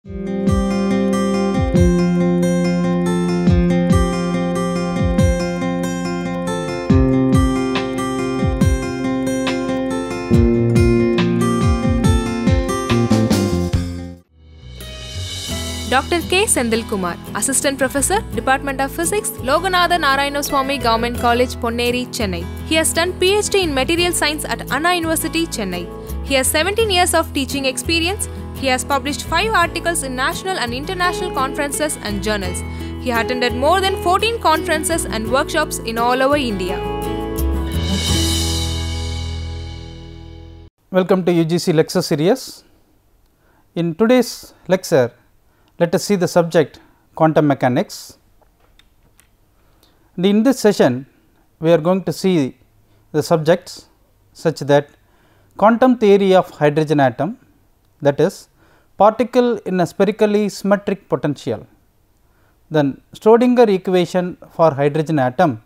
Dr. K. Sendilkumar, Assistant Professor, Department of Physics, Loganatha Narayanaswamy Government College, Ponneri, Chennai. He has done PhD in Material Science at Anna University, Chennai. He has 17 years of teaching experience. He has published 5 articles in national and international conferences and journals. He attended more than 14 conferences and workshops in all over India. Welcome to UGC lecture series. In today's lecture, let us see the subject quantum mechanics. In this session, we are going to see the subjects such that quantum theory of hydrogen atom, that is particle in a spherically symmetric potential, then Schrodinger equation for hydrogen atom.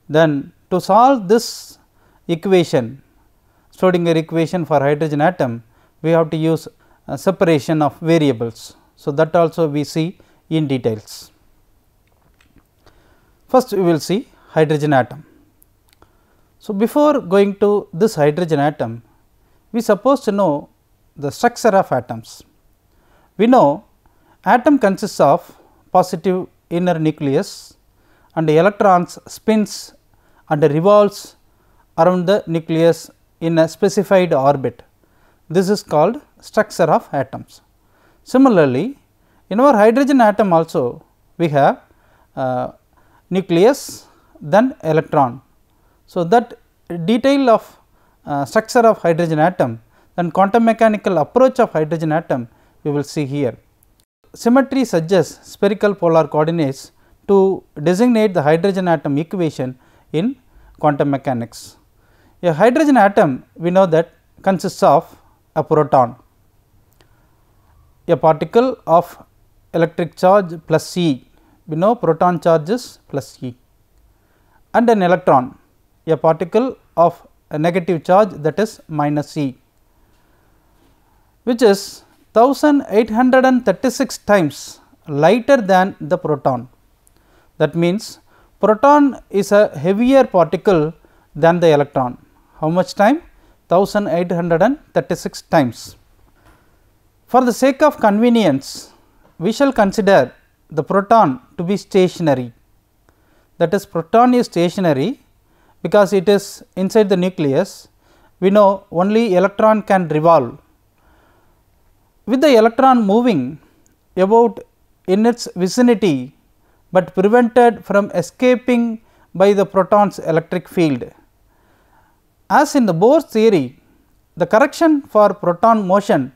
Then to solve this equation, Schrodinger equation for hydrogen atom, we have to use separation of variables. So, that also we see in details. First we will see hydrogen atom. So, before going to this hydrogen atom, we suppose to know the structure of atoms. We know atom consists of positive inner nucleus and the electrons spins and revolves around the nucleus in a specified orbit. This is called structure of atoms. Similarly, in our hydrogen atom also we have nucleus, then electron. So, that detail of structure of hydrogen atom, then quantum mechanical approach of hydrogen atom we will see here. Symmetry suggests spherical polar coordinates to designate the hydrogen atom equation in quantum mechanics. A hydrogen atom we know that consists of a proton, a particle of electric charge plus E, we know proton charge is plus E, and an electron, a particle of a negative charge, that is minus E, which is 1836 times lighter than the proton. That means, proton is a heavier particle than the electron. How much time? 1836 times. For the sake of convenience, we shall consider the proton to be stationary. That is, proton is stationary because it is inside the nucleus. We know only electron can revolve. With the electron moving about in its vicinity, but prevented from escaping by the proton's electric field. As in the Bohr's theory, the correction for proton motion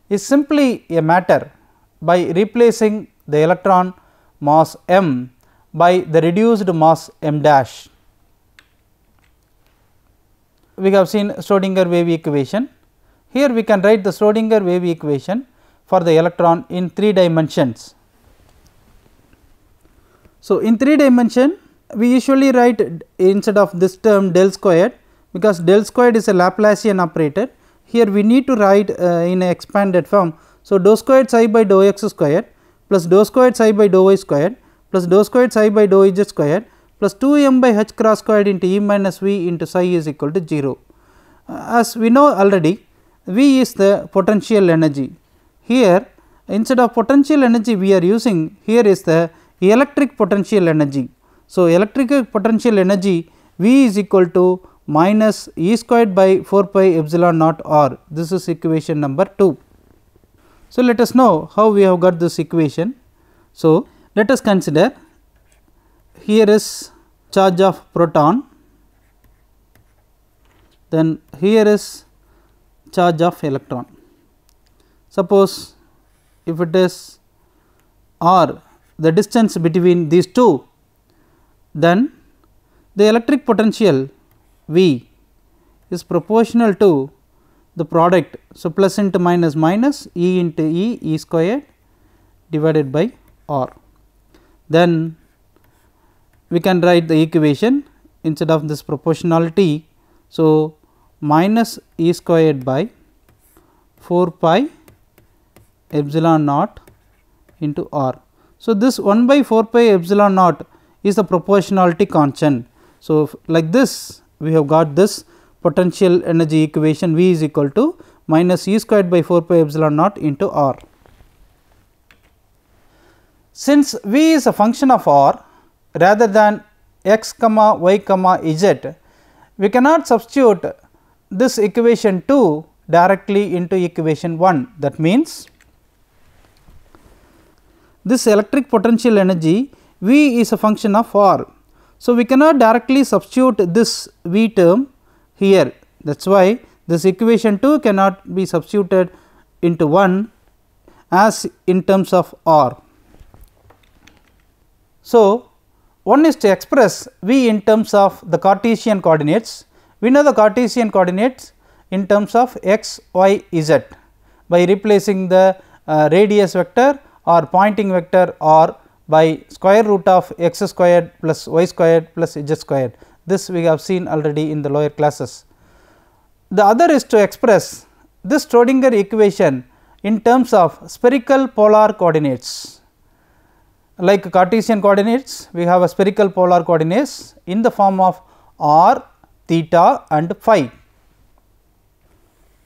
is simply a matter by replacing the electron mass m by the reduced mass m dash. We have seen Schrodinger wave equation. Here we can write the Schrodinger wave equation for the electron in 3 dimensions. So, in 3 dimension we usually write instead of this term del squared, because del squared is a Laplacian operator. Here we need to write in a expanded form. So, dou squared psi by dou x squared plus dou squared psi by dou y squared plus dou squared psi by dou z squared plus 2 m by h cross squared into E minus V into psi is equal to 0. As we know already, V is the potential energy. Here instead of potential energy we are using, here is the electric potential energy. So, electric potential energy V is equal to minus E squared by 4 pi epsilon naught r. This is equation number 2. So, let us know how we have got this equation. So, let us consider, here is charge of proton, then here is charge of electron. Suppose if it is r, the distance between these two, then the electric potential V is proportional to the product. So, plus into minus minus E into E squared divided by R. Then we can write the equation instead of this proportionality. So, minus E squared by 4 pi epsilon naught into r. So, this 1 by 4 pi epsilon naught is the proportionality constant. So, like this we have got this potential energy equation V is equal to minus E squared by 4 pi epsilon naught into r. Since V is a function of r rather than x comma y comma z, we cannot substitute this equation 2 directly into equation 1. That means, this electric potential energy V is a function of r. So, we cannot directly substitute this V term here. That is why this equation 2 cannot be substituted into 1 as in terms of r. So, one is to express V in terms of the Cartesian coordinates. We know the Cartesian coordinates in terms of x, y, z by replacing the radius vector or pointing vector or by square root of x squared plus y squared plus z squared. This we have seen already in the lower classes. The other is to express this Schrodinger equation in terms of spherical polar coordinates. Like Cartesian coordinates, we have a spherical polar coordinates in the form of r, theta and phi.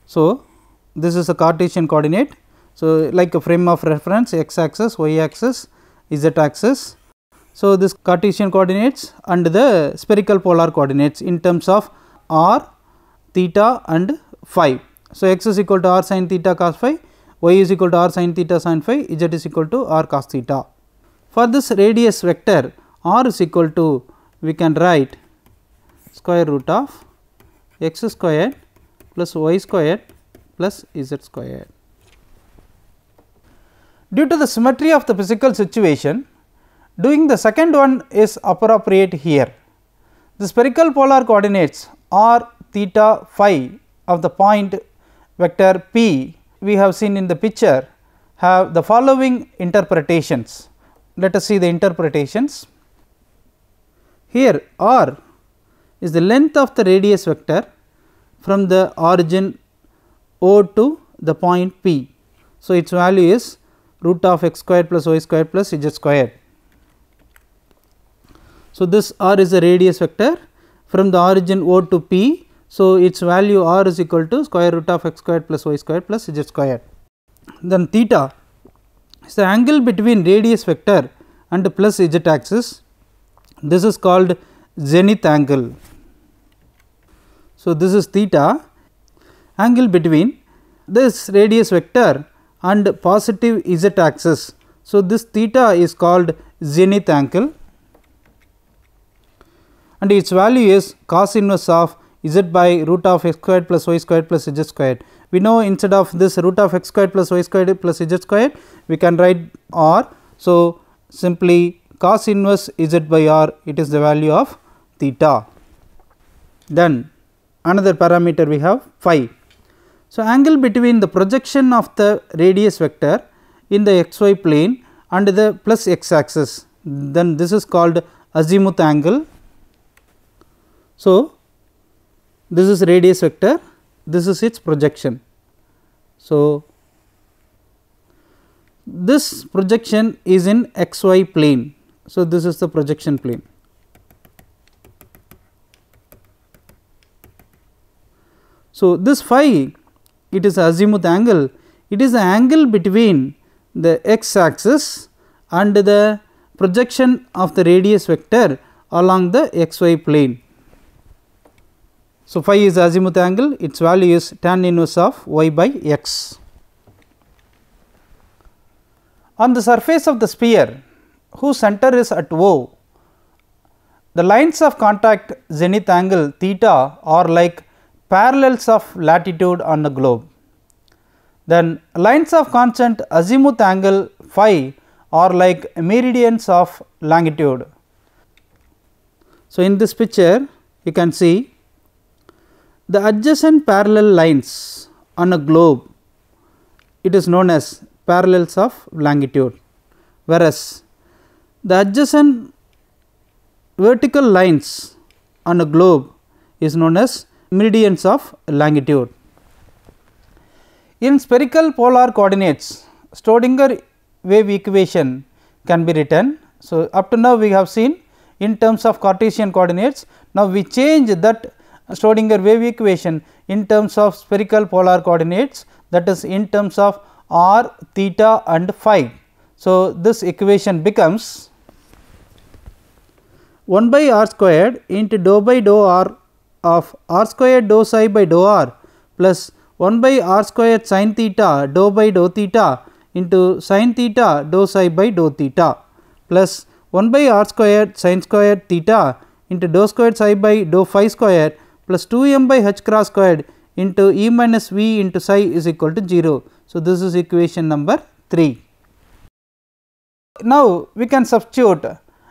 So, this is a Cartesian coordinate. So, like a frame of reference x axis, y axis, z axis. So, this Cartesian coordinates and the spherical polar coordinates in terms of r, theta and phi. So, x is equal to r sin theta cos phi, y is equal to r sin theta sin phi, z is equal to r cos theta. For this radius vector r is equal to, we can write square root of x squared plus y squared plus z squared. Due to the symmetry of the physical situation, doing the second one is appropriate here. The spherical polar coordinates r, theta, phi of the point vector p we have seen in the picture have the following interpretations. Let us see the interpretations. Here r is the length of the radius vector from the origin O to the point P. So, its value is root of x squared plus y squared plus z squared. So, this r is the radius vector from the origin O to P. So, its value r is equal to square root of x squared plus y squared plus z squared. Then theta is the angle between radius vector and plus z axis. This is called zenith angle. So, this is theta, angle between this radius vector and positive z axis. So, this theta is called zenith angle and its value is cos inverse of z by root of x squared plus y squared plus z squared. We know instead of this root of x squared plus y squared plus z squared, we can write r. So, simply cos inverse z by r, it is the value of theta. Then another parameter we have phi. So, angle between the projection of the radius vector in the xy plane and the plus x axis, then this is called azimuth angle. So, this is radius vector, this is its projection. So, this projection is in xy plane. So, this is the projection plane. So, this phi, it is azimuth angle, it is the angle between the x axis and the projection of the radius vector along the xy plane. So, phi is azimuth angle, its value is tan inverse of y by x. On the surface of the sphere whose center is at O, the lines of contact zenith angle theta are like parallels of latitude on a globe. Then lines of constant azimuth angle phi are like meridians of longitude. So, in this picture you can see the adjacent parallel lines on a globe, it is known as parallels of longitude, whereas the adjacent vertical lines on a globe is known as meridians of longitude. In spherical polar coordinates, Schrodinger wave equation can be written. So, up to now we have seen in terms of Cartesian coordinates. Now, we change that Schrodinger wave equation in terms of spherical polar coordinates, that is in terms of r, theta and phi. So, this equation becomes 1 by r squared into dou by dou r of r squared dou psi by dou r plus 1 by r squared sin theta dou by dou theta into sin theta dou psi by dou theta plus 1 by r squared sin squared theta into dou squared psi by dou phi squared plus 2m by h cross squared into E minus V into psi is equal to 0. So, this is equation number 3. Now, we can substitute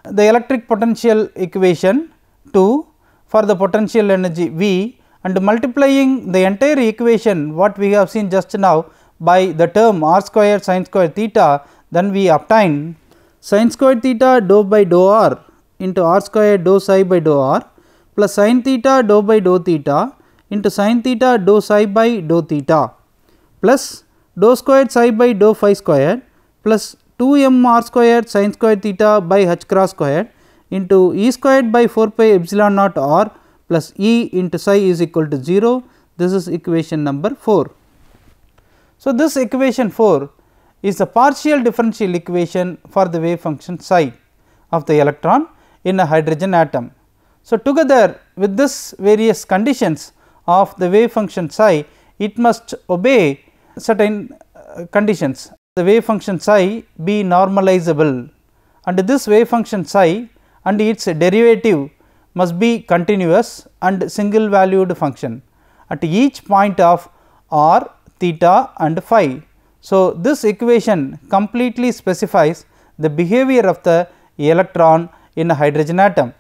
the electric potential equation 2 for the potential energy V and multiplying the entire equation what we have seen just now by the term r square sin square theta, then we obtain sin square theta dou by dou r into r square dou psi by dou r plus sin theta dou by dou theta into sin theta dou psi by dou theta plus dou squared psi by dou phi squared plus 2m r squared sin square theta by h cross squared into E squared by 4 pi epsilon naught r plus E into psi is equal to 0. This is equation number 4. So, this equation 4 is the partial differential equation for the wave function psi of the electron in a hydrogen atom. So, together with this various conditions of the wave function psi, it must obey certain conditions. The wave function psi be normalizable and this wave function psi and its derivative must be continuous and single valued function at each point of r, theta and phi. So, this equation completely specifies the behavior of the electron in a hydrogen atom.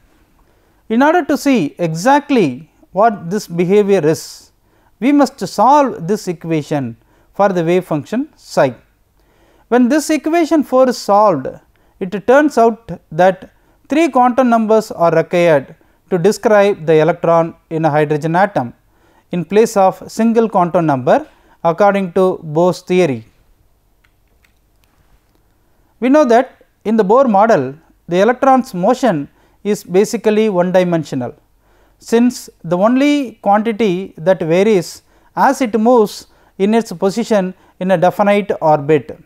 In order to see exactly what this behavior is, we must solve this equation for the wave function psi. When this equation 4 is solved, it turns out that 3 quantum numbers are required to describe the electron in a hydrogen atom in place of single quantum number according to Bohr's theory. We know that in the Bohr model, the electron's motion is basically one dimensional, since the only quantity that varies as it moves in its position in a definite orbit.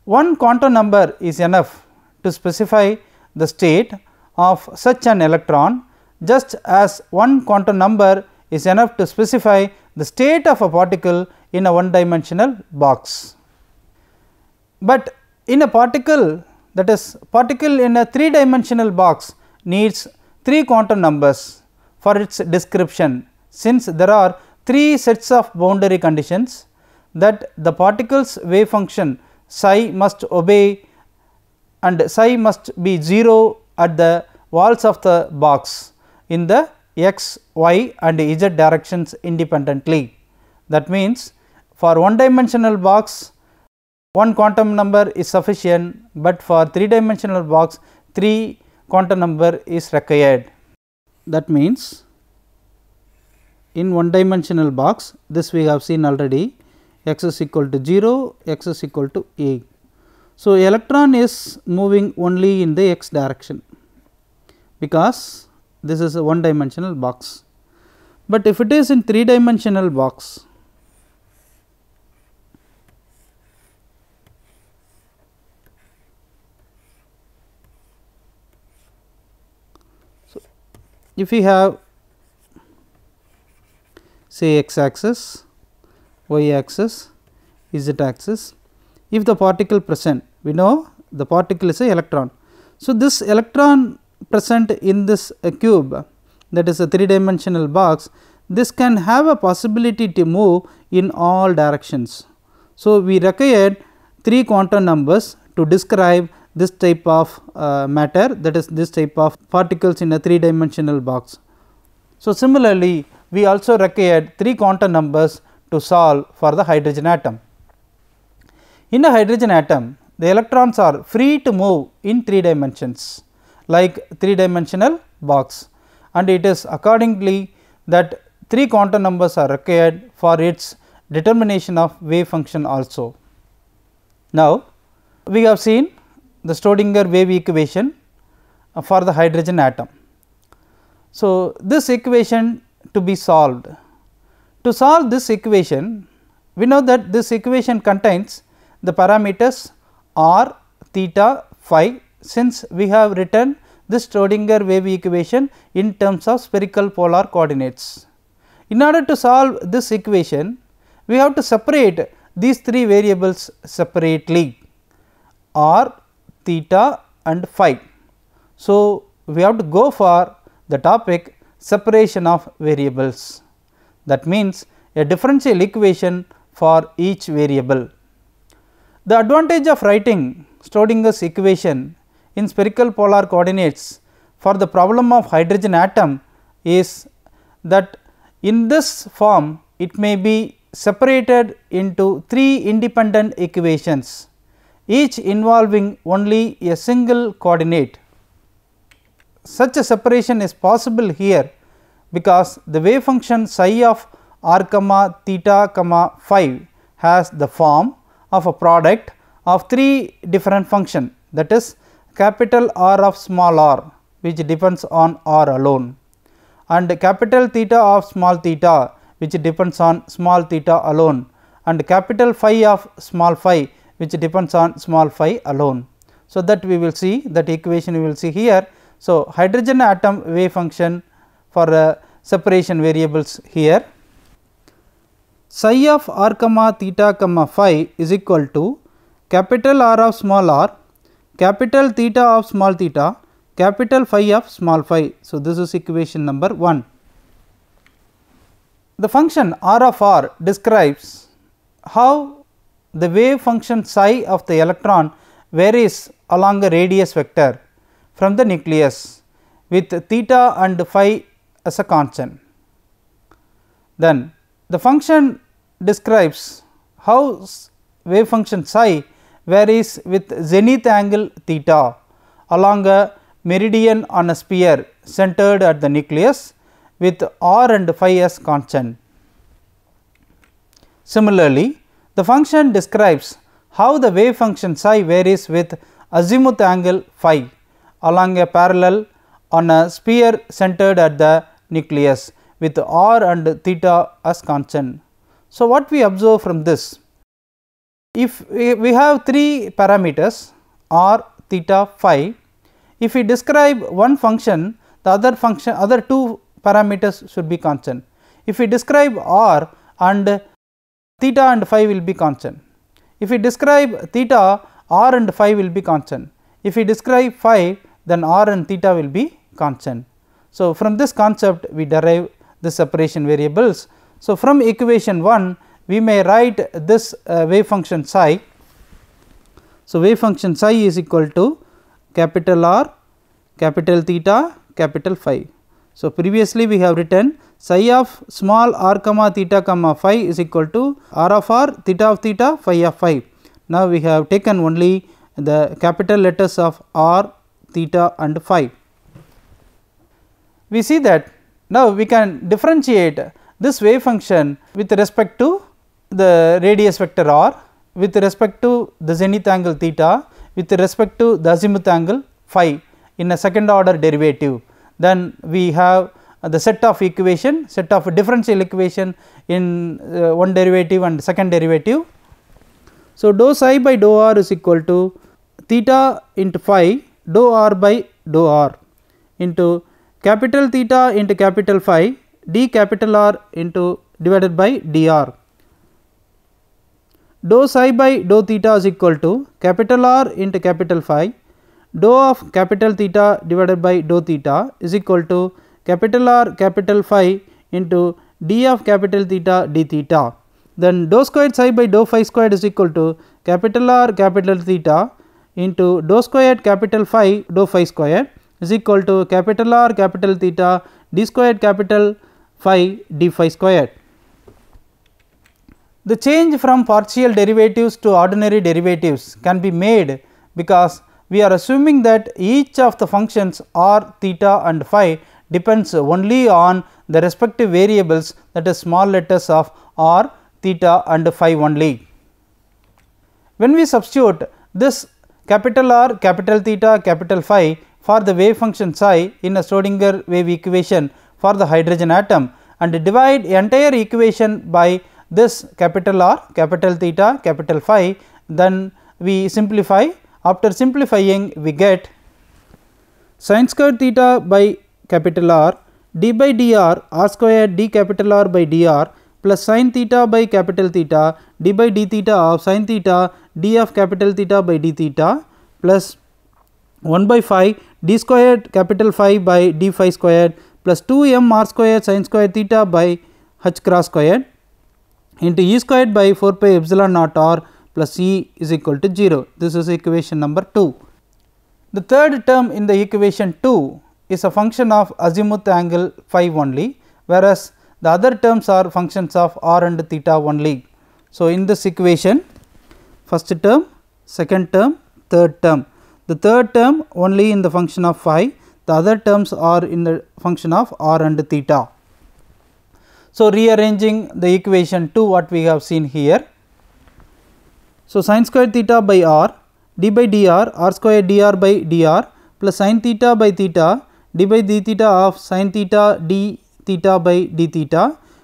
One quantum number is enough to specify the state of such an electron, just as one quantum number is enough to specify the state of a particle in a one dimensional box. But in a particle, that is particle in a 3 dimensional box, needs 3 quantum numbers for its description, since there are 3 sets of boundary conditions that the particle's wave function psi must obey and psi must be 0 at the walls of the box in the x, y and z directions independently. That means, for one dimensional box one quantum number is sufficient, but for 3 dimensional box 3 quantum number is required. That means, in one dimensional box, this we have seen already, x is equal to 0, x is equal to a. So, electron is moving only in the x direction, because this is a one dimensional box. But if it is in 3 dimensional box, so if we have say x axis, y axis, z axis, if the particle present, we know the particle is a electron. So, this electron present in this cube, that is a 3 dimensional box, this can have a possibility to move in all directions. So, we required 3 quantum numbers to describe this type of matter, that is this type of particles in a 3 dimensional box. So, similarly, we also required 3 quantum numbers to solve for the hydrogen atom. In a hydrogen atom, the electrons are free to move in 3 dimensions like 3 dimensional box, and it is accordingly that 3 quantum numbers are required for its determination of wave function also. Now, we have seen the Schrodinger wave equation for the hydrogen atom. So, this equation to be solved. To solve this equation, we know that this equation contains the parameters r, theta, phi, since we have written this Schrodinger wave equation in terms of spherical polar coordinates. In order to solve this equation, we have to separate these three variables separately, r, theta and phi. So, we have to go for the topic separation of variables. That means, a differential equation for each variable. The advantage of writing Schrodinger's equation in spherical polar coordinates for the problem of hydrogen atom is that in this form it may be separated into three independent equations, each involving only a single coordinate. Such a separation is possible here because the wave function psi of r comma theta comma phi has the form of a product of three different functions, that is capital R of small r, which depends on r alone, and capital theta of small theta, which depends on small theta alone, and capital phi of small phi, which depends on small phi alone. So, that we will see that equation we will see here. So, hydrogen atom wave function for separation variables here, psi of r comma theta comma phi is equal to capital R of small r, capital theta of small theta, capital phi of small phi. So, this is equation number 1. The function r of r describes how the wave function psi of the electron varies along a radius vector from the nucleus with theta and phi as a constant. Then the function describes how wave function psi varies with zenith angle theta along a meridian on a sphere centered at the nucleus with r and phi as constant. Similarly, the function describes how the wave function psi varies with azimuth angle phi along a parallel on a sphere centered at the nucleus with r and theta as constant. So, what we observe from this? If we have three parameters r, theta, phi, if we describe one function, the other two parameters should be constant. If we describe r, and theta and phi will be constant. If we describe theta, r and phi will be constant. If we describe phi, then r and theta will be constant. So, from this concept we derive the separation variables. So, from equation 1 we may write this wave function psi. So, wave function psi is equal to capital R, capital theta, capital phi. So, previously we have written psi of small r comma theta comma phi is equal to r of r, theta of theta, phi of phi. Now, we have taken only the capital letters of r, theta and phi. We see that now we can differentiate this wave function with respect to the radius vector r, with respect to the zenith angle theta, with respect to the azimuth angle phi in a second order derivative. Then we have the set of equation, set of differential equation in one derivative and second derivative. So, dou psi by dou r is equal to theta into phi dou r by dou r into capital theta into capital phi d capital R into divided by dr. Dou psi by dou theta is equal to capital R into capital phi, dou of capital theta divided by dou theta is equal to capital R capital phi into d of capital theta d theta. Then dou squared psi by dou phi squared is equal to capital R capital theta into dou squared capital phi dou phi squared is equal to capital R capital theta d squared capital phi d phi squared. The change from partial derivatives to ordinary derivatives can be made because we are assuming that each of the functions r, theta and phi depends only on the respective variables, that is small letters of r, theta and phi only. When we substitute this capital R, capital theta, capital phi for the wave function psi in a Schrodinger wave equation for the hydrogen atom and divide entire equation by this capital R, capital theta, capital phi, then we simplify. After simplifying, we get sin square theta by capital R d by dr r square d capital R by dr plus sin theta by capital theta d by d theta of sin theta d of capital theta by d theta plus 1 by phi d squared capital phi by d phi squared plus 2 m r square sin square theta by h cross squared into E squared by 4 pi epsilon naught r plus E is equal to 0. This is equation number 2. The third term in the equation 2 is a function of azimuth angle phi only, whereas the other terms are functions of r and theta only. So, in this equation, first term, second term, third term. The third term only in the function of phi, the other terms are in the function of r and theta. So, rearranging the equation 2 what we have seen here. So, sin square theta by r d by dr r square dr by dr plus sin theta by theta d by d theta of sin theta d theta by d theta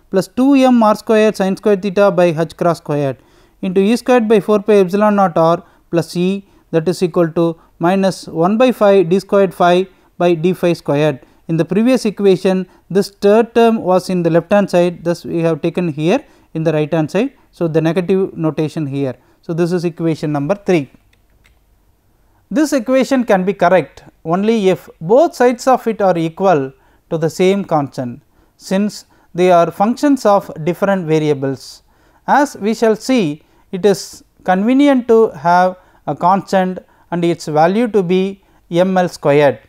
plus 2 m r square sin square theta by h cross squared into E squared by 4 pi epsilon naught r plus E, that is equal to minus 1 by phi d squared phi by d phi squared. In the previous equation, this third term was in the left hand side, thus we have taken here in the right hand side. So, the negative notation here. So, this is equation number 3. This equation can be correct only if both sides of it are equal to the same constant, since they are functions of different variables. As we shall see, it is convenient to have a constant and its value to be ml squared.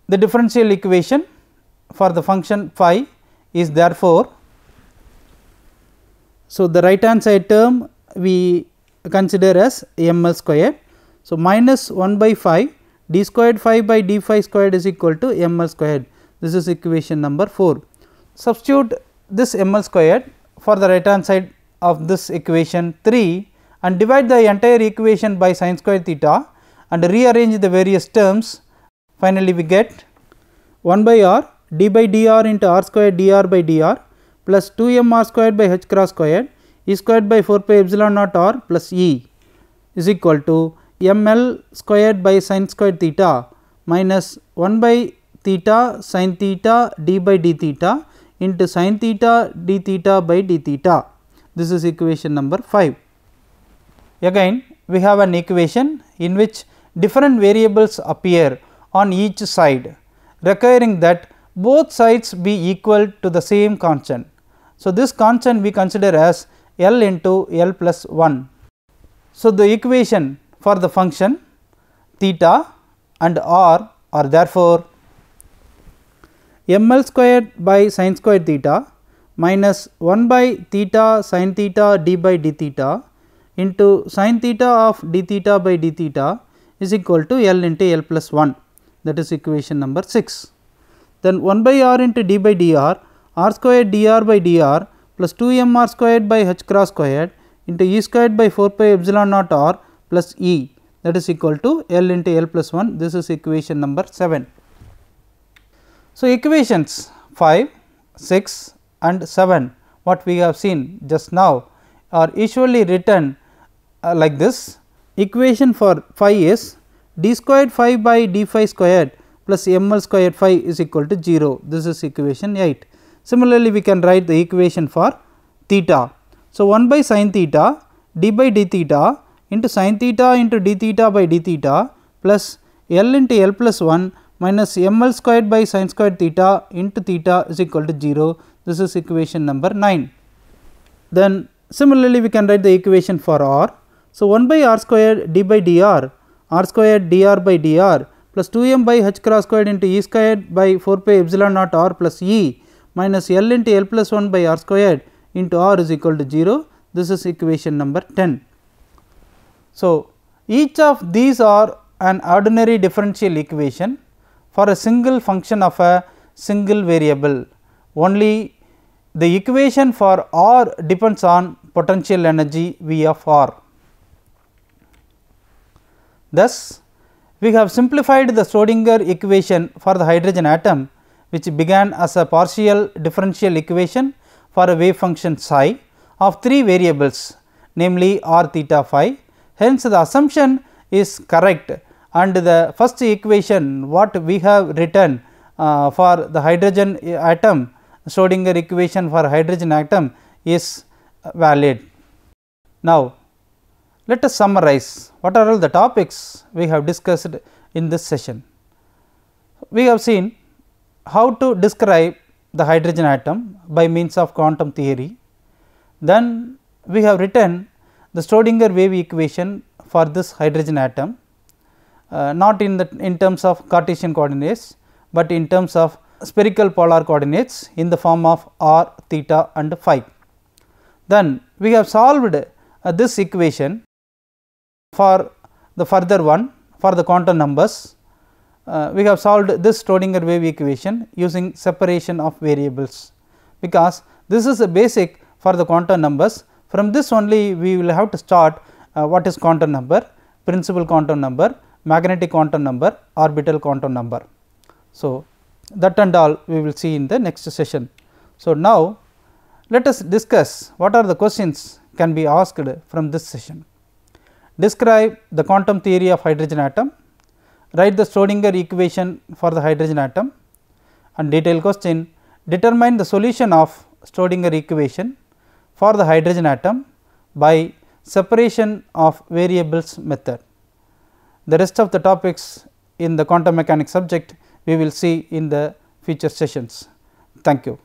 The differential equation for the function phi is therefore, so the right hand side term we consider as ml squared. So, minus 1 by phi d squared phi by d phi squared is equal to ml squared. This is equation number 4. Substitute this ml squared for the right hand side of this equation 3 and divide the entire equation by sin square theta and rearrange the various terms. Finally, we get 1 by r d by dr into r square dr by dr plus 2 m r squared by h cross squared E squared by 4 pi epsilon naught r plus E is equal to ml squared by sin squared theta minus 1 by theta sin theta d by d theta into sin theta d theta by d theta. This is equation number 5. Again, we have an equation in which different variables appear on each side, requiring that both sides be equal to the same constant. So, this constant we consider as L into L plus 1. So, the equation for the function theta and r are therefore ml squared by sin squared theta minus 1 by theta sin theta d by d theta into sin theta of d theta by d theta is equal to L into L plus 1, that is equation number 6. Then 1 by r into d by dr r squared dr by dr plus 2 m r squared by h cross squared into E squared by 4 pi epsilon naught r plus E, that is equal to L into L plus 1. This is equation number 7. So, equations 5, 6 and 7 what we have seen just now are usually written like this. Equation for phi is d squared phi by d phi squared plus ml squared phi is equal to 0. This is equation 8. Similarly, we can write the equation for theta. So, 1 by sin theta d by d theta into sin theta into d theta by d theta plus L into L plus 1 minus ml squared by sin squared theta into theta is equal to 0. This is equation number 9. Then similarly, we can write the equation for r. So, 1 by r squared d by dr r squared dr by dr plus 2 m by h cross squared into E squared by 4 pi epsilon naught r plus E minus L into L plus 1 by r squared into r is equal to 0. This is equation number 10. So, each of these are an ordinary differential equation for a single function of a single variable. Only the equation for r depends on potential energy V of r. Thus, we have simplified the Schrodinger equation for the hydrogen atom, which began as a partial differential equation for a wave function psi of 3 variables, namely r theta phi. Hence, the assumption is correct, and the first equation what we have written for the hydrogen atom, Schrodinger equation for hydrogen atom is valid. Now, let us summarize what are all the topics we have discussed in this session. We have seen how to describe the hydrogen atom by means of quantum theory. Then we have written the Schrodinger wave equation for this hydrogen atom, not in terms of Cartesian coordinates, but in terms of spherical polar coordinates in the form of r, theta and phi. Then we have solved this equation for the further one for the quantum numbers. We have solved this Schrodinger wave equation using separation of variables, because this is the basic for the quantum numbers. From this only we will have to start what is quantum number, principal quantum number, magnetic quantum number, orbital quantum number. So, that and all we will see in the next session. So, now let us discuss what are the questions can be asked from this session. Describe the quantum theory of hydrogen atom, write the Schrodinger equation for the hydrogen atom, and detailed question, determine the solution of Schrodinger equation for the hydrogen atom by separation of variables method. The rest of the topics in the quantum mechanics subject we will see in the future sessions. Thank you.